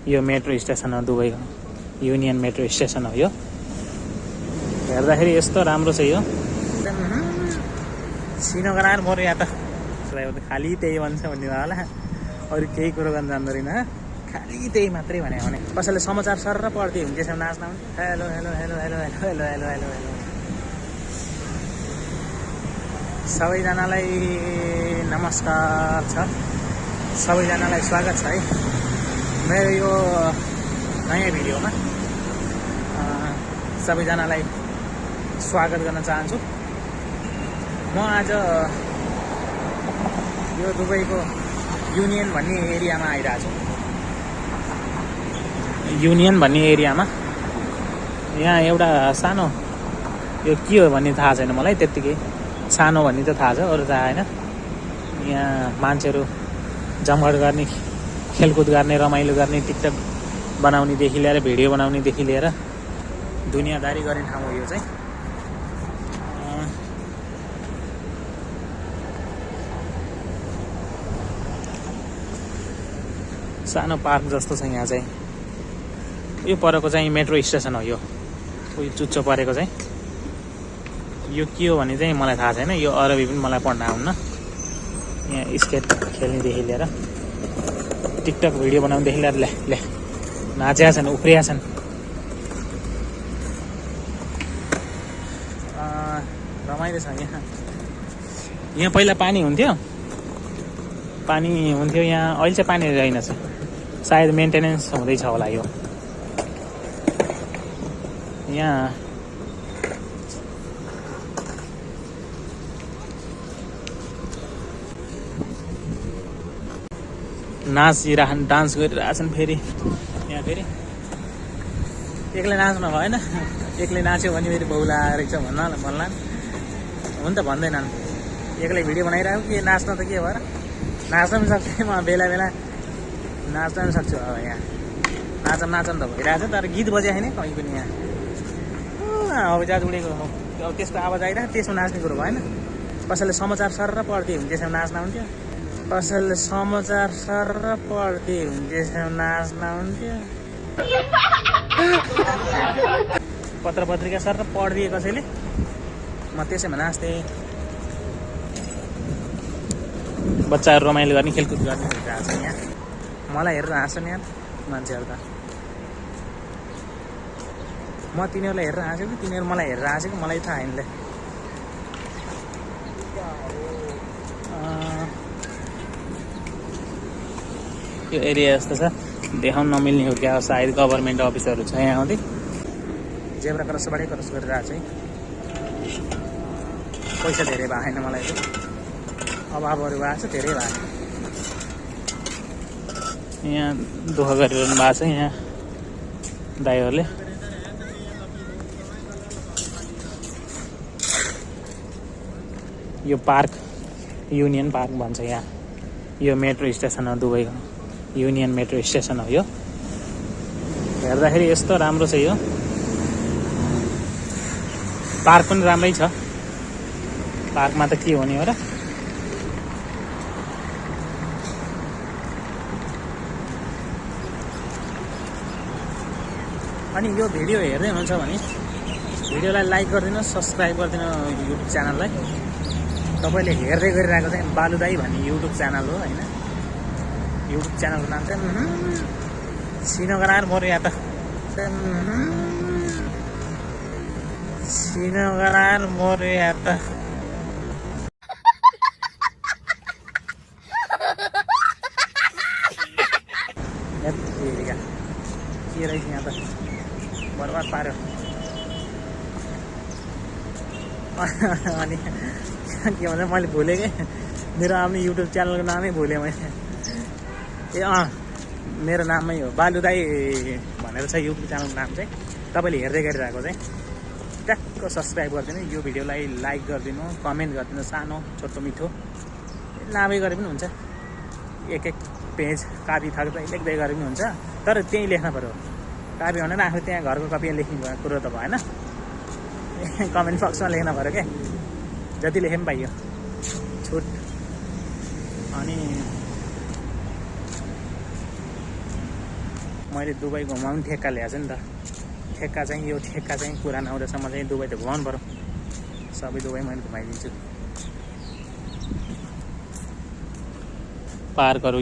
यो metro station हो दुबईको union metro station हो यो हेर्दाखेरि यस्तो राम्रो छ यो श्रीनगर मोर या त खालि त्यही भन्छ भन्ने होला अरू केही कुरो गर्न जान्दैन खालि त्यही मात्रै भने कसैले समाचार सर पढ्दै हुन्छ त्यसमा नाच्न hello hello hello hello hello hello hello hello hello सबैजनालाई नमस्कार छ सबैजनालाई स्वागत छ है मेरो यो नयाँ भिडियोमा सबैजनालाई स्वागत गर्न चाहन्छु म आज यो दुबईको युनियन भन्ने एरियामा आइरहेको छु युनियन भन्ने एरियामा यहाँ एउटा सानो यो के हो भन्ने थाहा छैन मलाई त्यत्तिकै सानो भन्ने त थाहा छ अरू थाहा छैन यहाँ मान्छेहरू जमघट गर्ने खेलकुद गर्ने रमाइलो गर्ने टिकटक बनाउनेदेखि लिएर भिडियो बनाउनेदेखि लिएर दुनियाँदारी गर्ने ठाउँ हो यो चाहिँ सानो पार्क जस्तो छ यहाँ चाहिँ यो परेको चाहिँ मेट्रो स्टेसन हो यो उयो चुच्चो परेको चाहिँ यो के हो भने चाहिँ मलाई थाहा छैन यो अरबी पनि मलाई पढ्न आउन्न यहाँ स्केट खेल्नेदेखि लिएर टिकटक भिडियो बनाउनेदेखि लिएर ले नाचिया छन् उफ्रिया छन् रमाइलो छ यहाँ पहिला पानी हुन्थ्यो यहाँ अहिले चाहिँ पानी रहेनछ सायद मेन्टेनेन्स हुँदैछ होला यो यहाँ नाचिरहन् डान्स गरिरहेछन् फेरि यहाँ फेरि एक्लै नाच्नु भएन एक्लै नाच्यो भने फेरि बहुला रहेछ भन्ला हुन त भन्दैनन् एक्लै भिडियो बनाइरहेको के नाच्न त के भएर नाच्न पनि सक्छु म बेला बेला नाच्न पनि सक्छु अब यहाँ नाचन त भइरहेछ तर गीत बजाए छैन कहीँ पनि यहाँ अब जाज उडेको अब त्यसको आवाज आइरहेको त्यसमा नाच्ने कुरो भएन कसैले समाचार सर पढ्दै हुन्छ त्यसमा नाच्न हुन्थ्यो कसैले समाचार सर पढ्दै हुन्छ त्यसमा नाच्न हुन्थ्यो पत्र पत्रिका सर पढ्दिए कसैले म त्यसैमा नाच्थेँ बच्चाहरू रमाइलो गर्ने खेलकुद गर्ने भइरहेको छ यहाँ मलाई हेरेर हाँस्छन् यहाँ मान्छेहरू त म तिनीहरूलाई हेरेर हाँसेको कि तिनीहरू मलाई हेरेर हाँसेको मलाई थाहा छैन यो एरिया यस्तो छ देखाउन नमिल्ने हो क्या सायद गभर्मेन्ट अफिसहरू छ यहाँ आउँदै जेब्रा क्रसबाटै क्रस गरिरहेको छ पैसा धेरै भएको छैन मलाई चाहिँ अभावहरू भएको छ धेरै भएको यहाँ दुःख गरिरहनु भएको छ यहाँ दाइहरूले यो पार्क युनियन पार्क भन्छ यहाँ यो मेट्रो स्टेसन हो दुबईको युनियन मेट्रो स्टेसन हो यो हेर्दाखेरि यस्तो राम्रो छ यो पार्क पनि राम्रै छ पार्कमा त के हुने हो र अनि यो भिडियो हेर्दै हुनुहुन्छ भने भिडियोलाई लाइक गरिदिनुहोस् सब्सक्राइब गरिदिनु युट्युब च्यानललाई तपाईँले हेर्दै गरिरहेको चाहिँ बालुदाई भन्ने युट्युब च्यानल हो होइन युट्युब च्यानलको नाम चाहिँ श्रीनगर मोर या त श्रीनगर मोर या त के रहेछ यहाँ त बर्बाद पार्यो अनि के भन्छ मैले भुलेँ कि मेरो आफ्नो युट्युब च्यानलको नामै भुलेँ मैले ए मेरो नामै हो बालुदाई भनेर छ युट्युब च्यानलको नाम चाहिँ तपाईँले हेर्दै गरिरहेको चाहिँ ट्याक्क सब्सक्राइब गरिदिनु यो भिडियोलाई लाइक गरिदिनु कमेन्ट गरिदिनु सानो छोटो मिठो लामै गरे पनि हुन्छ एक पेज कापी थाक्दै लेख्दै गरे पनि हुन्छ तर त्यहीँ लेख्न पऱ्यो कापी भनेर आफू त्यहाँ घरको कपीमा लेख्ने कुरो त भएन कमेन्ट बक्समा लेख्न पऱ्यो क्या जति लेखे पनि पाइयो छुट अनि मैले दुबई घुमाउनु ठेक्का ल्याएको छु नि त। ठेक्का चाहिँ यो ठेक्का चाहिँ पुरानो आउँदैसम्म चाहिँ दुबई त घुमाउनु पऱ्यो। सबै दुबई मैले घुमाइदिन्छु। पार्कहरू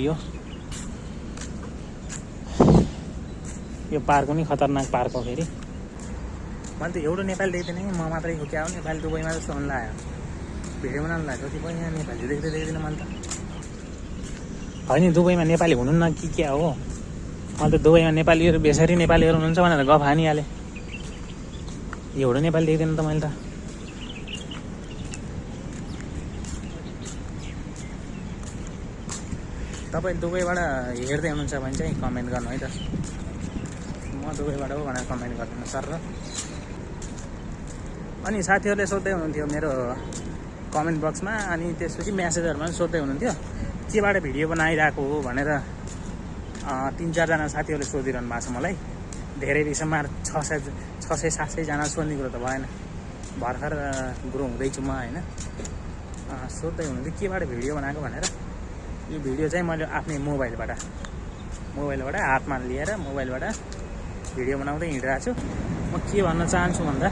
यो पार्क पनि खतरनाक पार्क हो फेरि। मैले त एउटा नेपाली देख्दैन कि म मात्रै हो क्या हो नेपाली दुबईमा जस्तो हुन लाग्यो। भिडियो बनाउनु लाग्यो कति पनि यहाँ नेपाली देख्दिनँ मैले त। होइन दुबईमा नेपाली हुनु न कि क्या हो। मैले त दुबईमा नेपालीहरू बेसरी नेपालीहरू हुनुहुन्छ भनेर गफ हानिहालेँ। एउटा नेपाली देख्दिनँ त मैले त। तपाईँ दुबईबाट हेर्दै हुनुहुन्छ भने चाहिँ कमेन्ट गर्नु है त। म दुबईबाट हो भनेर कमेन्ट गरिदिनु सर। र अनि साथीहरूले सोध्दै हुनुहुन्थ्यो मेरो कमेन्ट बक्समा, अनि त्यसपछि म्यासेजहरूमा पनि सोध्दै हुनुहुन्थ्यो केबाट भिडियो बनाइरहेको हो भनेर। 3-4 जना साथीहरूले सोधिरहनु भएको छ मलाई। धेरै विषयमा 600-700जना सोध्ने कुरो त भएन। भर्खर ग्रो हुँदैछु म होइन। सोध्दै हुनुहुन्थ्यो केबाट भिडियो बनाएको भनेर। यो भिडियो चाहिँ मैले आफ्नै मोबाइलबाट हातमा लिएर मोबाइलबाट भिडियो बनाउँदै हिँडिरहेको छु। म के भन्न चाहन्छु भन्दा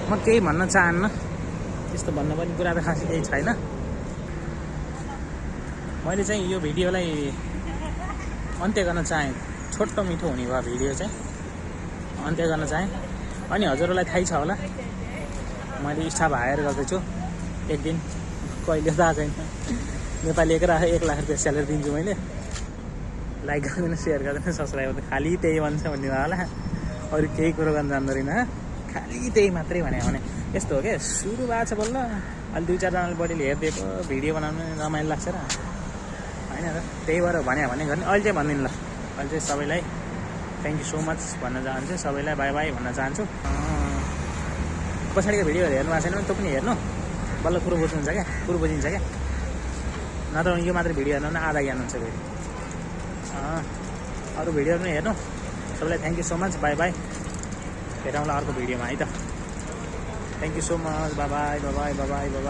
म केही भन्न चाहन्न। त्यस्तो भन्नुपर्ने कुरा त खासै केही छैन। मैले चाहिँ यो भिडियोलाई अन्त्य गर्न चाहेँ। छोटो मिठो हुने भयो भिडियो चाहिँ अन्त्य गर्न चाहेँ। अनि हजुरहरूलाई थाहै छ होला मैले स्टाफ हायर गर्दैछु। एक दिन कहिले त छैन नेपाली 1 लाख रुपियाँ स्यालेरी दिन्छु मैले। लाइक गरिदिनु, सेयर गरिदिनु, सब्सक्राइब गरिदिनु। खालि त्यही भन्छ भन्ने होला। अरू केही कुरो गर्न जान्दैन। खालि त्यही मात्रै भने यस्तो हो क्या। सुरु भएको छ बल्ल अलि 2-4 जनाले बढीले हेरिदिएको भिडियो बनाउनु रमाइलो लाग्छ र होइन र। त्यही भएर भने गर्ने। अहिले चाहिँ भनिदिनु ल। अहिले चाहिँ सबैलाई थ्याङ्क यू सो मच भन्न चाहन्छु। सबैलाई बाई बाई भन्न चाहन्छु। पछाडिको भिडियोहरू हेर्नु भएको छैन भने त्यो पनि हेर्नु। बल्ल कुरो बुझ्नुहुन्छ क्या, कुरो बुझिन्छ क्या। नत्र यो मात्रै भिडियो हेर्नु न आधा ज्ञान हुन्छ फेरि। अरू भिडियोहरू पनि हेर्नु। सबैलाई thank you so much. Bye bye. भेटौँला अर्को भिडियोमा है त। Thank you so much. Bye bye bye bye bye by.